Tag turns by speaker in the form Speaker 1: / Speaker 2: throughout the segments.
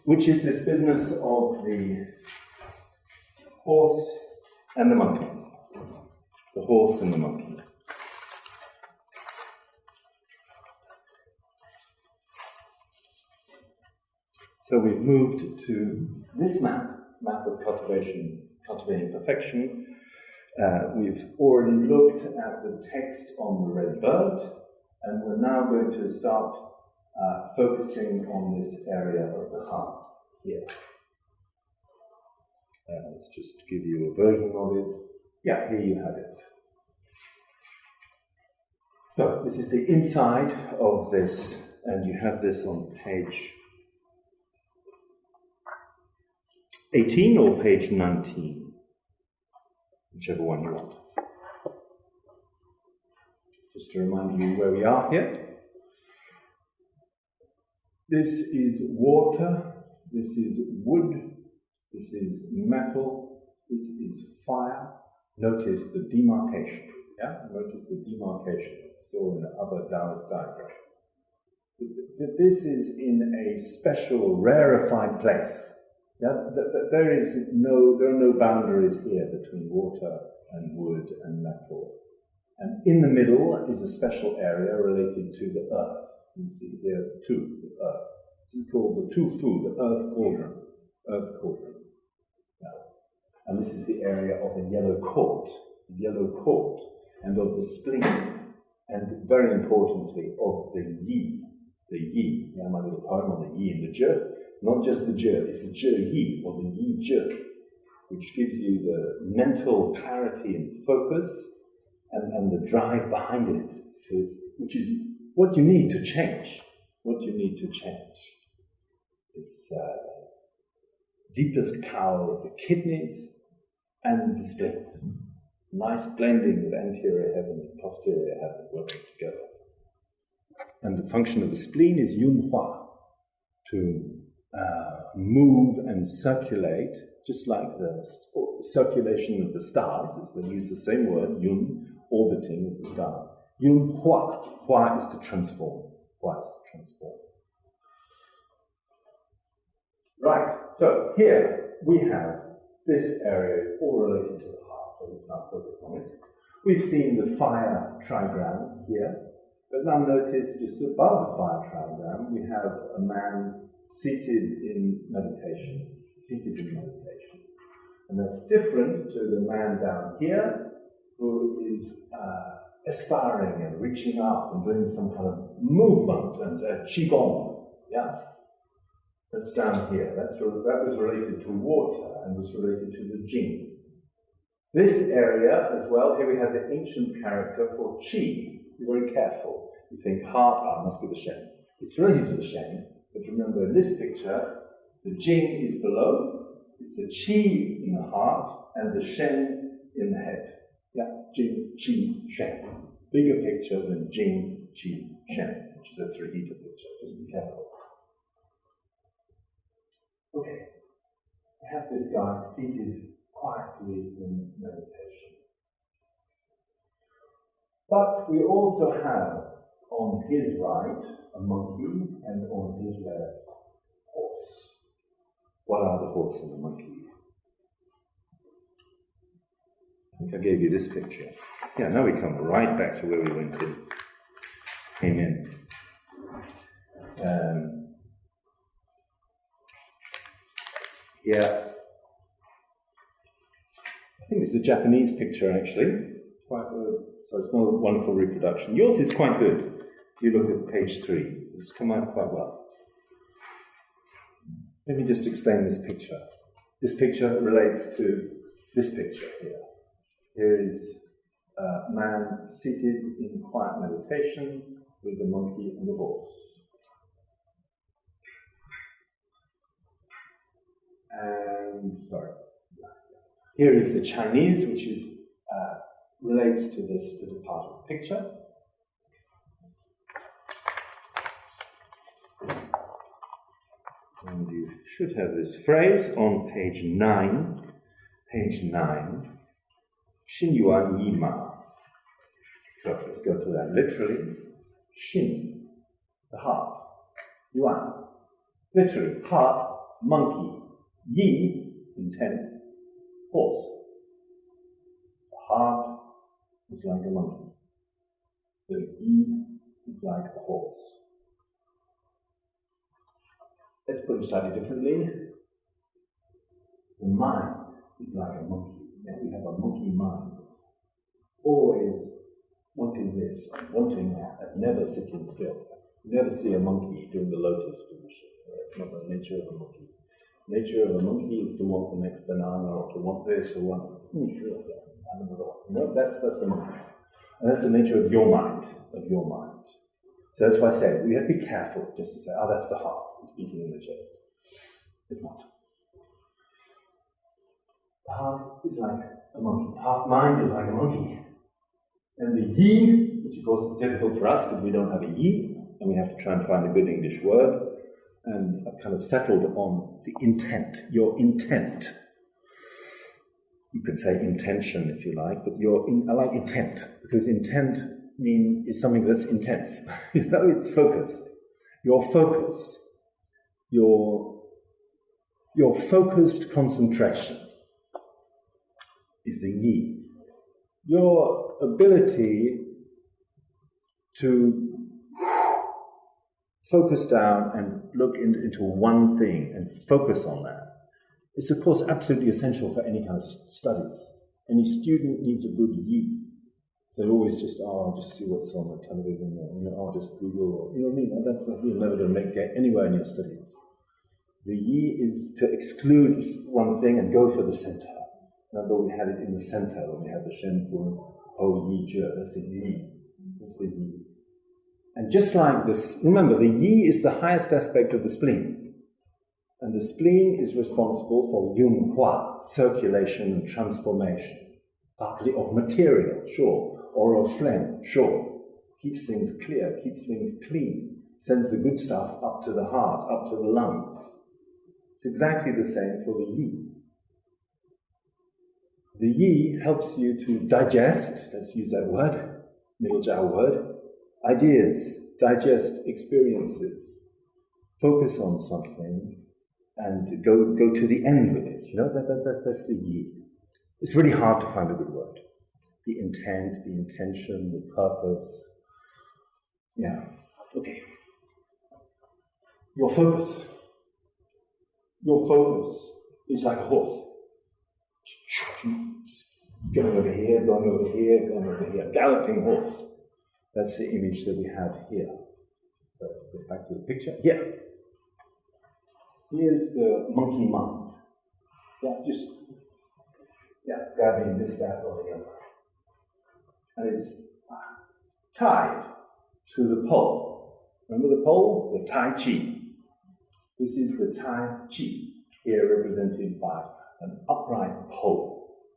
Speaker 1: which is this business of the horse and the monkey. The horse and the monkey. So we've moved to this map of cultivating perfection. We've already looked at the text on the red bird, and we're now going to start focusing on this area of the heart here. Let's just give you a version of it. Yeah, here you have it. So this is the inside of this, and you have this on page 18 or page 19, whichever one you want. Just to remind you where we are here. This is water, this is wood, this is metal, this is fire. Notice the demarcation, yeah? Notice the demarcation we saw in the other Daoist diagram. This is in a special, rarefied place. Yeah? There are no boundaries here between water and wood and metal. And in the middle is a special area related to the earth. You see here two, the earth. This is called the tufu, the earth cauldron. Earth cauldron. Yeah. And this is the area of the yellow court, and of the spleen, and very importantly, of the yi. The yi. Yeah, my little poem on the yi and the zhe. Not just the zhe, it's the zhe yi, or the yi zhe, which gives you the mental clarity and focus, and the drive behind it, which is what you need to change. What you need to change. It's deepest power of the kidneys and the spleen. Nice blending of anterior heaven and posterior heaven working together. And the function of the spleen is yun hua, to move and circulate, just like the circulation of the stars, as they use the same word, yun, orbiting of the stars. Yun hua. Hua is to transform. Hua is to transform. Right, so here we have this area is all related to the heart, so let's now focus on it. We've seen the fire trigram here, but now notice just above the fire trigram we have a man seated in meditation. And that's different to the man down here who is aspiring and reaching up and doing some kind of movement and qigong, yeah? That's down here. That was related to water and was related to the jing. This area as well, here we have the ancient character for qi. Be very careful. You think heart, must be the Shen. It's related to the Shen, but remember in this picture, the jing is below, it's the qi in the heart, and the Shen in the head. Yeah, jing, qi, Shen. Bigger picture than jing, qi, Shen, which is a three-heater picture. Just be careful. Okay, I have this guy seated quietly in meditation. But we also have on his right a monkey and on his left a horse. What are the horse and the monkey? I think I gave you this picture. Yeah, now we come right back to where we came in. Yeah, I think it's a Japanese picture actually. Quite good. So it's not a wonderful reproduction. Yours is quite good. You look at page 3. It's come out quite well. Let me just explain this picture. This picture relates to this picture here. Here is a man seated in quiet meditation with the monkey and the horse. And, sorry. Here is the Chinese, which is relates to this little part of the picture. And you should have this phrase on page 9. Page 9. Xin yuan yi ma. So let's go through that literally. Xin, the heart. Yuan, literally, heart monkey. Yi, intent, horse. The heart is like a monkey. The yi is like a horse. Let's put it slightly differently. The mind is like a monkey. Yeah, we have a monkey mind. Always wanting this, wanting that, and never sitting still. You never see a monkey doing the lotus position. That's not the nature of a monkey. The nature of a monkey is to want the next banana, or to want this, or want that's the monkey. And that's the nature of your mind, So that's why I say, we have to be careful just to say, oh, that's the heart, it's beating in the chest. It's not. The heart is like a monkey. Heart mind is like a monkey. And the yi, which of course is difficult for us because we don't have a yi, and we have to try and find a good English word, and I've kind of settled on the intent, your intent. You could say intention if you like, but I like intent, because intent is something that's intense. It's focused. Your focus, your focused concentration is the yi. Your ability to focus down and look into one thing and focus on that is, of course, absolutely essential for any kind of studies. Any student needs a good yi. So they always just, I'll just see what's on the television, or I'll just Google, or, you know what I mean? That's you're never going to get anywhere in your studies. The yi is to exclude one thing and go for the center. Remember, we had it in the center when we had the Shen Feng, Ho Yi Zhe, that's the yi. That's the yi. And just like this, remember, the yi is the highest aspect of the spleen. And the spleen is responsible for yung hua, circulation and transformation. Partly of material, sure, or of phlegm, sure. Keeps things clear, keeps things clean, sends the good stuff up to the heart, up to the lungs. It's exactly the same for the yi. The yi helps you to digest, let's use that word, middle jiao word, ideas, digest experiences, focus on something, and go to the end with it. That's the yi. It's really hard to find a good word. The intent, the intention, the purpose. Yeah, okay. Your focus is like a horse. Going over here, going over here, going over here. Galloping horse. That's the image that we have here. So, get back to the picture. Here. Here's the monkey mind. Grabbing this, that, or the other. And it's tied to the pole. Remember the pole? The Tai Chi. This is the Tai Chi, here represented by an upright pole.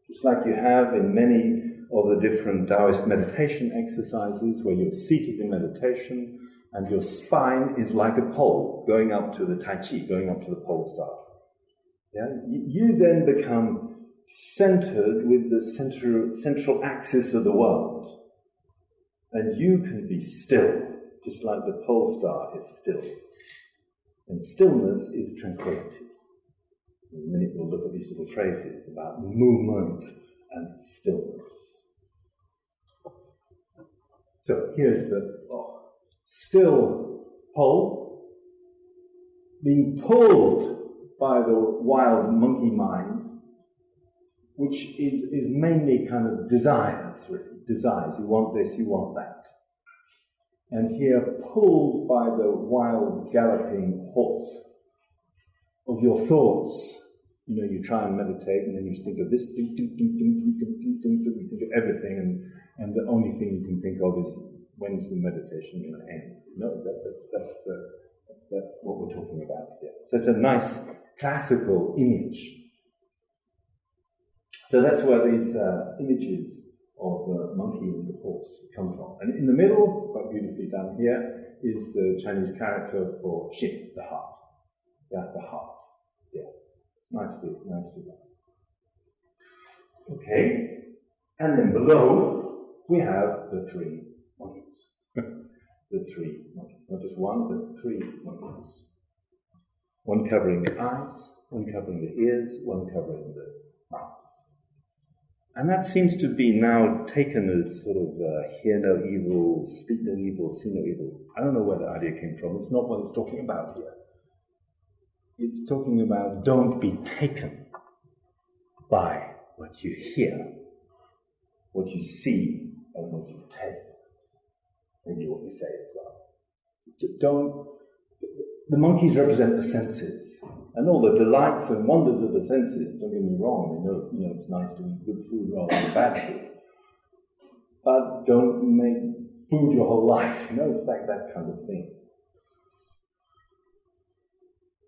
Speaker 1: Just like you have in many of the different Daoist meditation exercises where you're seated in meditation and your spine is like a pole going up to the Tai Chi, going up to the pole star. Yeah? You then become centered with the central axis of the world. And you can be still, just like the pole star is still. And stillness is tranquility. In a minute we'll look at these little phrases about movement and stillness. So here's the still pole being pulled by the wild monkey mind, which is mainly kind of desires, really. Desires. You want this, you want that. And here, pulled by the wild galloping horse of your thoughts. You try and meditate, and then you think of this, you think of everything, and the only thing you can think of is when's the meditation going to end. That's what we're talking about here. So it's a nice classical image. So that's where these images of the monkey and the horse come from. And in the middle, quite beautifully done here, is the Chinese character for Xin, the heart. Yeah, the heart. Yeah, it's nicely done. Okay, and then below we have the three monkeys. The three monkeys, not just one, but three monkeys. One covering the eyes, one covering the ears, one covering the mouth. And that seems to be now taken as sort of hear no evil, speak no evil, see no evil. I don't know where the idea came from. It's not what it's talking about here. It's talking about don't be taken by what you hear, what you see, and what you taste. Maybe what you say as well. The monkeys represent the senses, and all the delights and wonders of the senses. Don't get me wrong, you know it's nice to eat good food rather than bad food. But don't make food your whole life, it's like that kind of thing.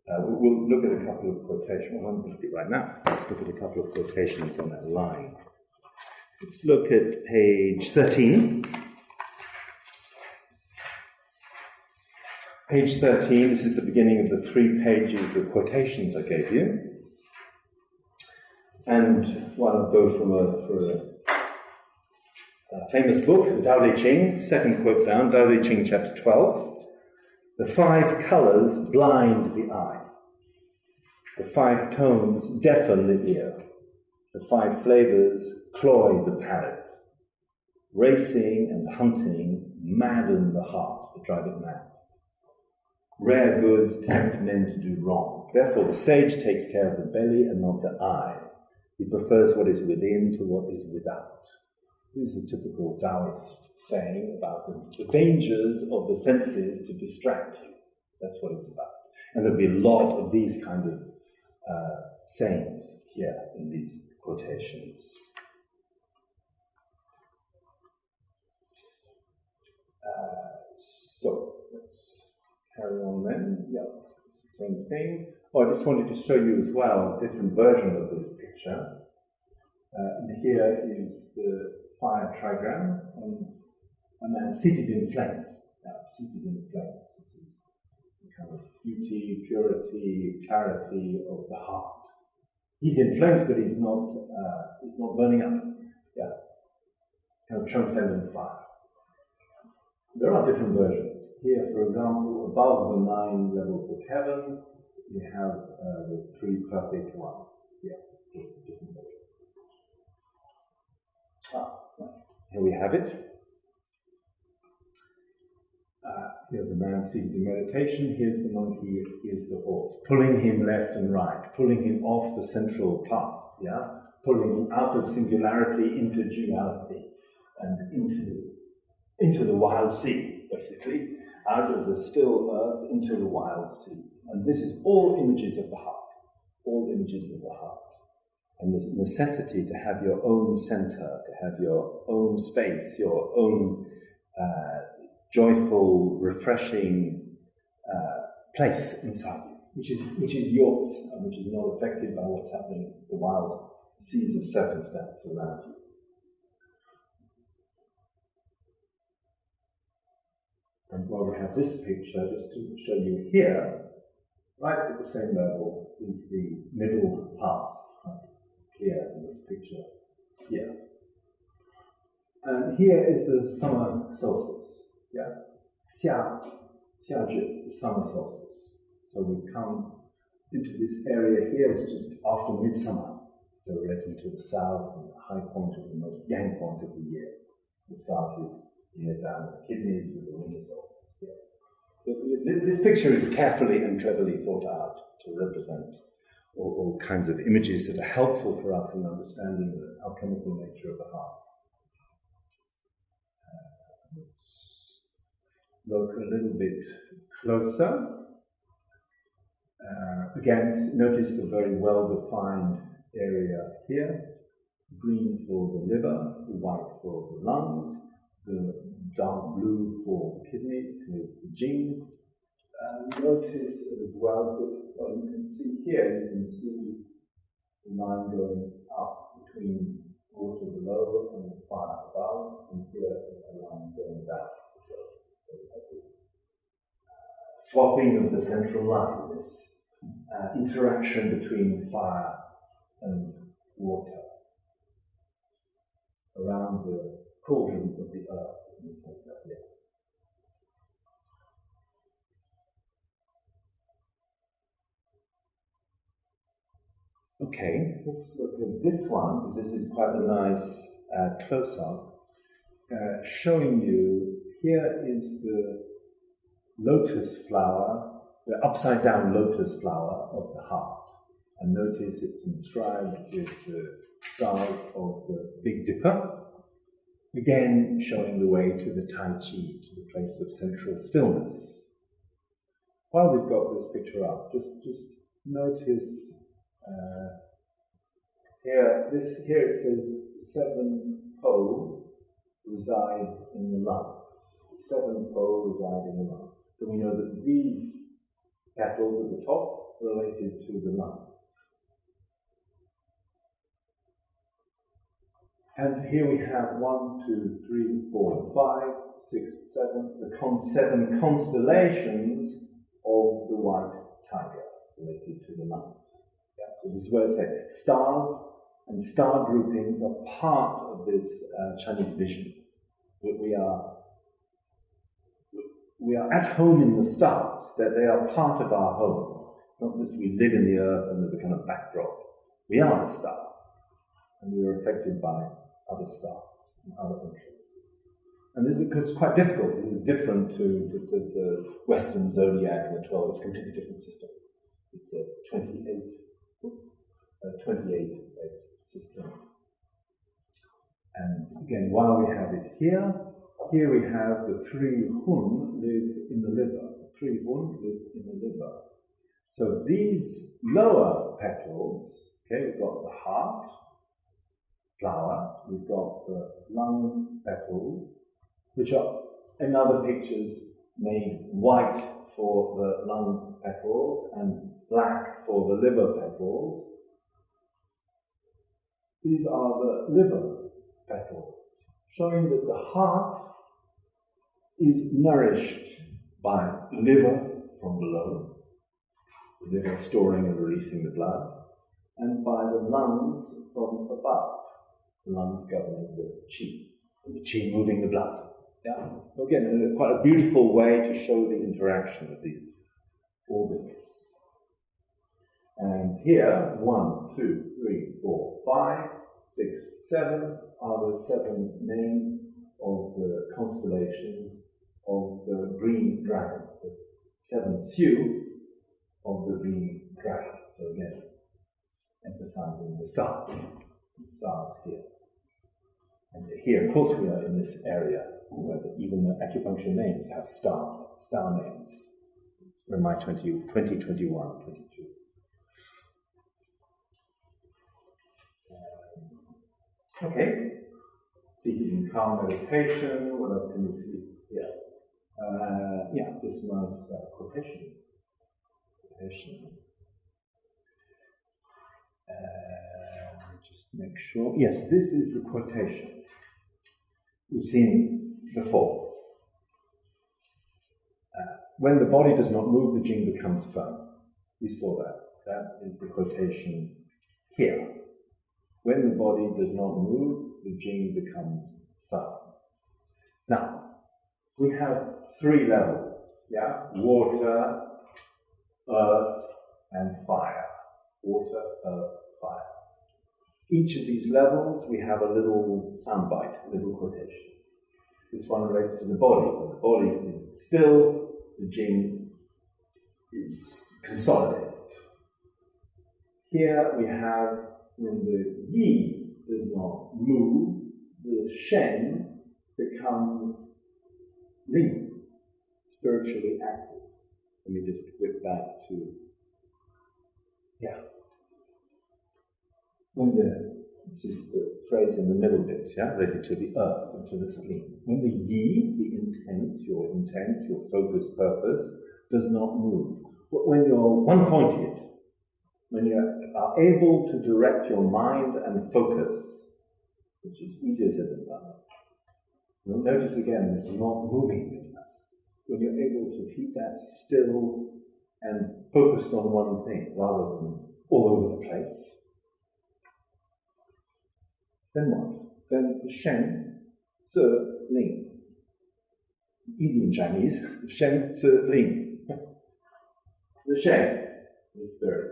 Speaker 1: We'll look at a couple of quotations. Well, I won't look at it right now. Let's look at a couple of quotations on that line. Let's look at page 13. Page 13, this is the beginning of the 3 pages of quotations I gave you. And I'll go for a famous book, the Tao Te Ching, second quote down, Tao Te Ching chapter 12. The 5 colors blind the eye. The 5 tones deafen the ear. The 5 flavors cloy the palate. Racing and hunting madden the heart, to drive it mad. Rare goods tempt men to do wrong. Therefore, the sage takes care of the belly and not the eye. He prefers what is within to what is without. This is a typical Daoist saying about the dangers of the senses to distract you. That's what it's about. And there'll be a lot of these kind of sayings here in these quotations. So, let's carry on then. Yeah, it's the same thing. Oh, I just wanted to show you as well a different version of this picture. And here is the fire trigram, and a man seated in flames. Yeah, seated in flames. This is the kind of beauty, purity, clarity of the heart. He's in flames, but he's not burning up. Yeah, kind of transcendent fire. There are different versions. Here, for example, above the 9 levels of heaven, we have the 3 perfect ones. Yeah, different versions. Here we have it. Here's the man seated in meditation. Here's the monkey. Here's the horse. Pulling him left and right. Pulling him off the central path. Yeah, pulling him out of singularity into duality and into the wild sea, basically, out of the still earth into the wild sea. And this is all images of the heart, all images of the heart. And the necessity to have your own center, to have your own space, your own joyful, refreshing place inside you, which is yours, and which is not affected by what's happening in the wild seas of circumstance around you. And while we have this picture, just to show you here, right at the same level is the middle parts, right here in this picture, here. And here is the summer solstice, yeah? Xiazhi, the summer solstice. So we come into this area here, it's just after midsummer. So relating to the south, and the high point of the most yang point of the year. We started here down at the kidneys with the winter solstice here. This picture is carefully and cleverly thought out to represent all kinds of images that are helpful for us in understanding the alchemical nature of the heart. Let's look a little bit closer. Again, notice the very well-defined area here. Green for the liver, the white for the lungs, the dark blue for the kidneys. Here's the jing. Notice as well that what you can see here, you can see the line going up between water below and the fire above, and here a line going down. So we have this swapping of the central line, this interaction between fire and water around the cauldron of the earth in the center here. Okay, let's look at this one, because this is quite a nice close-up, showing you, here is the lotus flower, the upside-down lotus flower of the heart. And notice it's inscribed with the stars of the Big Dipper, again showing the way to the Tai Chi, to the place of central stillness. While we've got this picture up, just notice here it says 7 Po reside in the lungs. 7 Po reside in the lungs. So we know that these petals at the top are related to the lungs. And here we have 1, 2, 3, 4, 5, 6, 7, the 7 constellations of the white tiger related to the lungs. Yeah, so this is where it says stars and star groupings are part of this Chinese vision. We are at home in the stars, that they are part of our home. It's not that we live in the earth and there's a kind of backdrop. We are a star, and we are affected by other stars and other influences. And this, because it's quite difficult, this is different to the Western zodiac and the 12, it's a completely different system. It's a 28-based system. And again, while we have it here we have the 3 Hun live in the liver. The 3 Hun live in the liver. So these lower petals, okay, we've got the heart flower, we've got the lung petals, which are in other pictures made white for the lung petals and black for the liver petals. These are the liver petals, showing that the heart is nourished by liver from below, the liver storing and releasing the blood, and by the lungs from above, the lungs governing the qi moving the blood. Yeah. Again, quite a beautiful way to show the interaction of these organs. And here, 1, 2, 3, 4, 5, 6, 7 are the 7 names of the constellations of the green dragon, the 7 CEU of the green dragon. So again, emphasizing the stars here. And here, of course, we are in this area where even the acupuncture names have star names. We're in my 2021, 22. Okay. Seated in calm meditation. What else can we see? Yeah, this nice quotation. Just make sure. Yes, this is the quotation. We've seen before. When the body does not move, the jing becomes firm. We saw that. That is the quotation here. When the body does not move, the jing becomes firm. Now, we have 3 levels, yeah? Water, earth, and fire. Water, earth, fire. Each of these levels, we have a little soundbite, a little quotation. This one relates to the body. When the body is still, the jing is consolidated. Here we have, when the yi does not move, the shen becomes ling, spiritually active. Let me just whip back to, this is the phrase in the middle bit, related to the earth and to the spleen. When the yi, your intent, your focused purpose, does not move, when you're one-pointed, when you are able to direct your mind and focus, which is easier said than done. You'll notice again, it's not moving business. When you're able to keep that still and focused on one thing, rather than all over the place, then what? Then the Shen, Se, Ling. Easy in Chinese. Shen, Se, Ling. The Shen, the spirit.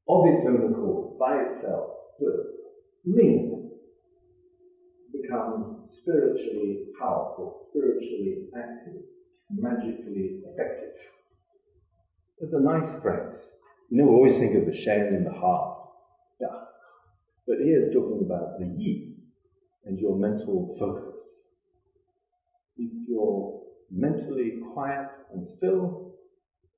Speaker 1: of its own accord, by itself. So, Ming becomes spiritually powerful, spiritually active, magically effective. That's a nice phrase. We always think of the Shen in the heart. Yeah. But here it's talking about the Yi and your mental focus. If you're mentally quiet and still,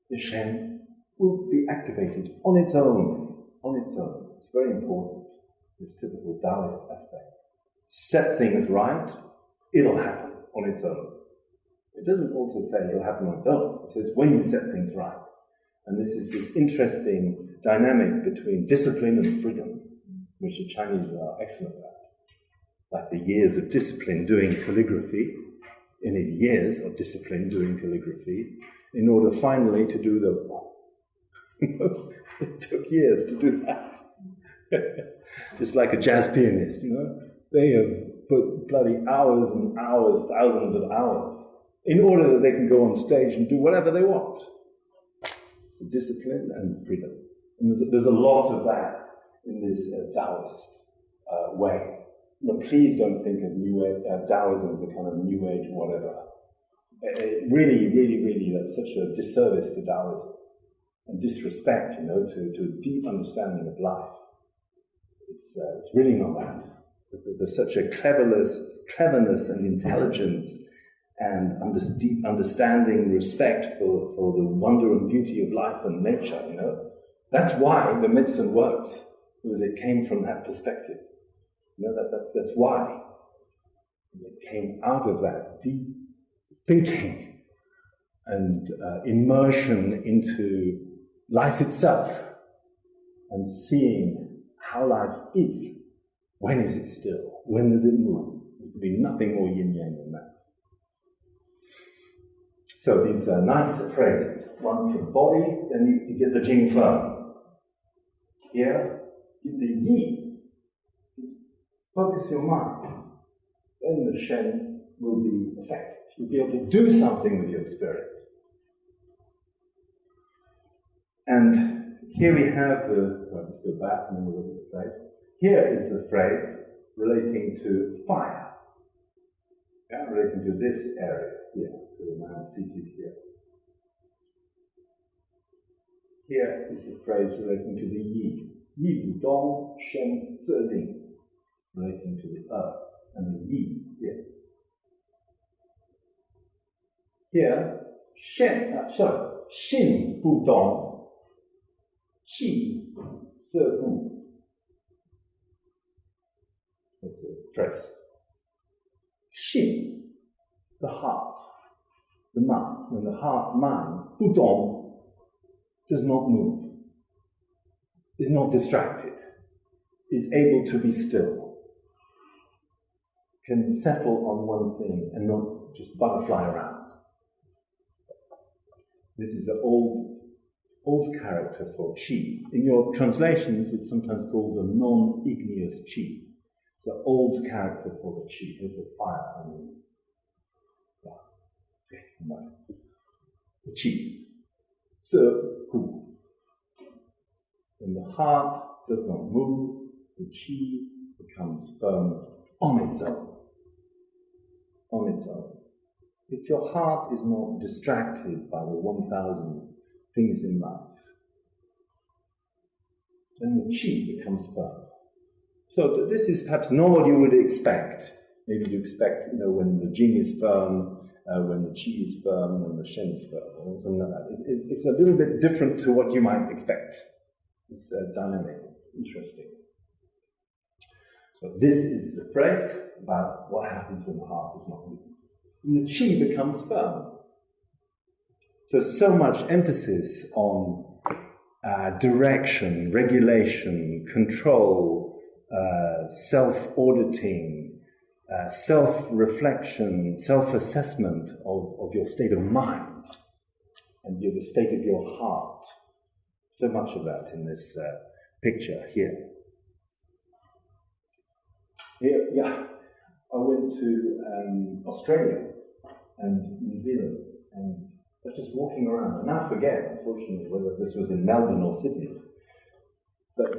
Speaker 1: the Shen will be activated on its own. On its own. It's very important, this typical Daoist aspect. Set things right, it'll happen on its own. It doesn't also say it'll happen on its own. It says when you set things right. And this is this interesting dynamic between discipline and freedom, which the Chinese are excellent at. Like the years of discipline doing calligraphy, in order finally to do the it took years to do that. Just like a jazz pianist, they have put bloody hours and hours, thousands of hours, in order that they can go on stage and do whatever they want. It's the discipline and the freedom. And there's a lot of that in this Daoist way. Please don't think of New Age, Taoism as a kind of New Age whatever. Really, that's such a disservice to Taoism and disrespect, to a deep understanding of life. It's really not that. There's such a cleverness and intelligence and deep understanding, respect for the wonder and beauty of life and nature, That's why the medicine works, because it came from that perspective. That's why. It came out of that deep thinking and immersion into life itself and seeing how life is. When is it still? When does it move? There could be nothing more yin-yang than that. So these are nice phrases. One for the body, then you get the jing-shen. Here, get the yi. Focus your mind. Then the Shen will be effective. You'll be able to do something with your spirit. And here we have let's go back and then we'll look at the phrase. Here is the phrase relating to fire. Relating to this area here, to the man seated here. Here is the phrase relating to the Yi. Yi Bu Dong Shen Ling, relating to the earth, and the Yi here. Here, Xin Bu Dong Qi Se Bu. That's the phrase. Xin, the heart, the mind. When the heart, mind, Bu Dong, does not move, is not distracted, is able to be still, can settle on one thing and not just butterfly around. This is the old character for qi. In your translations, it's sometimes called the non-igneous qi. It's the old character for the qi. There's the fire underneath. The qi. So, gu. When the heart does not move, the qi becomes firm on its own. On its own. If your heart is not distracted by the 1,000 things in life, then the qi becomes firm. So this is perhaps not what you would expect. Maybe you expect, when the jing is firm, when the qi is firm, when the shen is firm, or something like that. It's a little bit different to what you might expect. It's dynamic, interesting. So this is the phrase about what happens when the heart is not moving. And the qi becomes firm. So much emphasis on direction, regulation, control, self-auditing, self-reflection, self-assessment of your state of mind and the state of your heart. So much of that in this picture here. Here, I went to Australia and New Zealand, and I was just walking around. I now forget, unfortunately, whether this was in Melbourne or Sydney.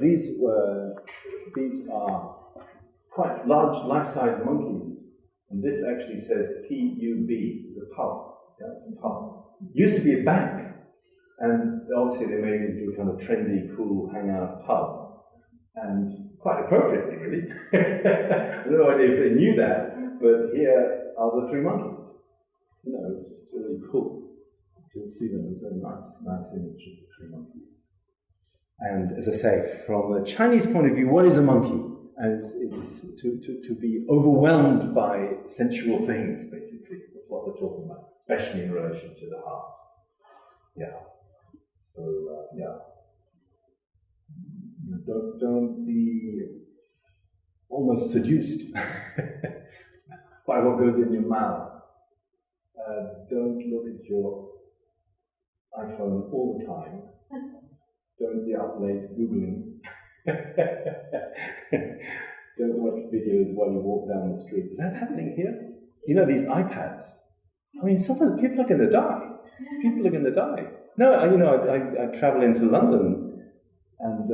Speaker 1: these are quite large, life-size monkeys, and this actually says PUB. It's a pub. Yeah, it's a pub. It used to be a bank, and obviously they made it into a kind of trendy, cool hangout pub, and quite appropriately, really. I have no idea if they knew that, but here are the three monkeys. You know, it's just really cool. You can see them. It's a nice image of the three monkeys. And as I say, from a Chinese point of view, what is a monkey? And it's to be overwhelmed by sensual things, basically. That's what we're talking about, especially in relation to the heart. Yeah. So, yeah. Don't be almost seduced by what goes in your mouth. Don't look at your iPhone all the time. Don't be up late Googling. Don't watch videos while you walk down the street. Is that happening here? You know, these iPads. I mean, sometimes people are going to die. People are going to die. No, I travel into London, and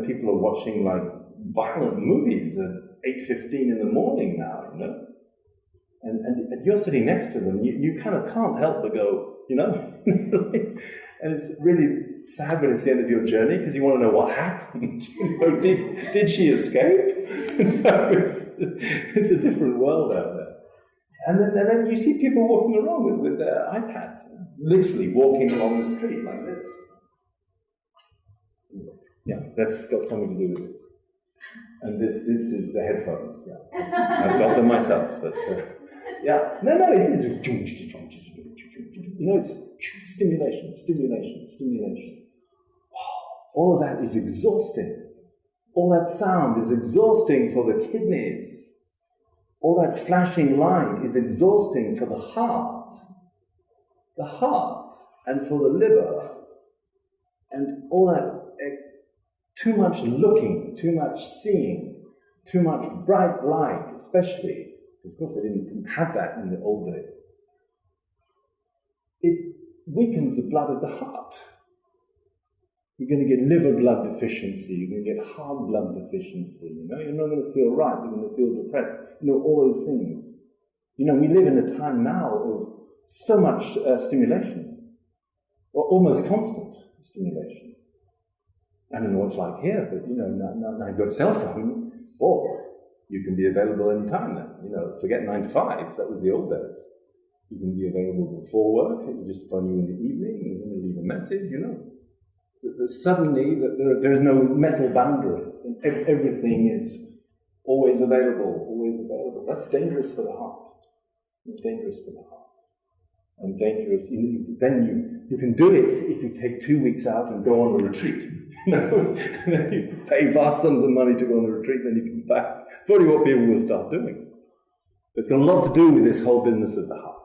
Speaker 1: people are watching like violent movies at 8:15 in the morning now. You know, and you're sitting next to them. You kind of can't help but go, you know. And it's really sad when it's the end of your journey because you want to know what happened. You know, did she escape? No, it's a different world out there. And then you see people walking around with their iPads, literally walking along the street like this. Yeah, that's got something to do with this. And this is the headphones. Yeah, I've got them myself, but yeah, no, it's it's stimulation. All of that is exhausting. All that sound is exhausting for the kidneys. All that flashing light is exhausting for the heart, and for the liver, and all that too much looking, too much seeing, too much bright light, especially, because of course they didn't have that in the old days. It weakens the blood of the heart. You're going to get liver blood deficiency, you're going to get heart blood deficiency, you know, you're not going to feel right, you're going to feel depressed, you know, all those things. You know, we live in a time now of so much stimulation, or almost constant stimulation. I don't know what it's like here, but, you know, now you've got a cell phone, or you can be available any time now. You know, forget 9 to 5, that was the old days. You can be available before work, it can just phone you in the evening, you can leave a message, you know. Suddenly, there's no metal boundaries, and everything is always available. That's dangerous for the heart. It's dangerous for the heart. And dangerous, then you can do it if you take 2 weeks out and go on a retreat. You know, and then you pay vast sums of money to go on a retreat, then you come back. Probably what people will start doing. It's got a lot to do with this whole business of the heart.